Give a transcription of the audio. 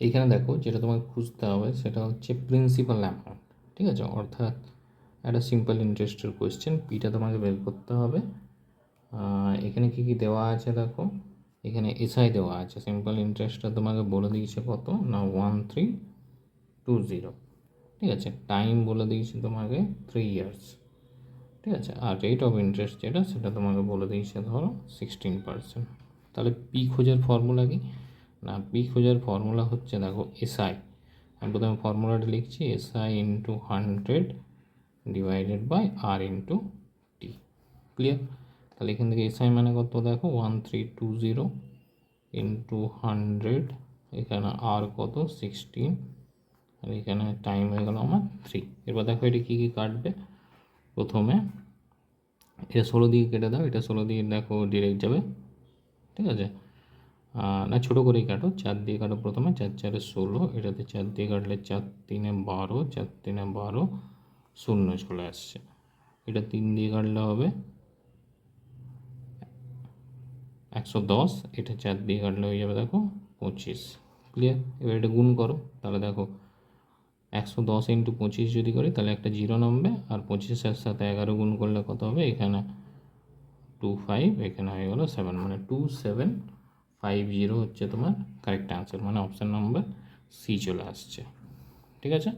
এইখানে দেখো যেটা তোমাকে খুঁজতে হবে সেটা হচ্ছে প্রিন্সিপাল অ্যামাউন্ট, ঠিক আছে? অর্থাৎ একটা সিম্পল ইন্টারেস্টের কোয়েশ্চেন, পিটা তোমাকে বের করতে হবে। এখানে কী কী দেওয়া আছে দেখো, এখানে এসআই দেওয়া আছে। সিম্পল ইন্টারেস্টটা তোমাকে বলে দিয়েছে কত না 1320, ঠিক আছে? টাইম বলে দিয়েছে তোমাকে 3 ইয়ার্স, ঠিক আছে? আর রেট অফ ইন্টারেস্ট যেটা সেটা তোমাকে বলে দিয়েছে ধরো 16%। তাহলে পি খোঁজার ফর্মুলা কি না, পি খোঁজার ফর্মুলা হচ্ছে দেখো এসআই। আমি প্রথমে ফর্মুলাটা লিখছি, SI into 100 divided by R into T. Clear? তাহলে এখান থেকে এসআই মানে কত দেখো 1320 ইন্টু 100, এখানে আর কত 16, আর এখানে টাইম হয়ে গেল আমার 3। এরপর দেখো এটা কী কী কাটবে। প্রথমে এটা 16 দিয়ে কেটে দাও, এটা 16 দিয়ে দেখো ডিরেক্ট যাবে, ঠিক আছে? না ছোটো করেই কাটো, 4 দিয়ে কাটো প্রথমে, 4 4 16, এটাতে 4 দিয়ে কাটলে 4 3 12, 4 3 12, 0 চলে আসছে। এটা 3 দিয়ে কাটলে হবে 110, এটা 4 দিয়ে কাটলে হয়ে যাবে দেখো 25। ক্লিয়ার? এবার এটা গুণ করো, তাহলে দেখো 110 ইন্টু 25 যদি করি তাহলে একটা 0 নামবে, আর 25-এর সাথে 11 গুণ করলে কত হবে, এখানে 25, এখানে হয়ে গেলো 7, মানে 2750 হচ্ছে তোমার কারেক্ট অ্যান্সার, মানে অপশান নাম্বার সি চলে আসছে। ঠিক আছে?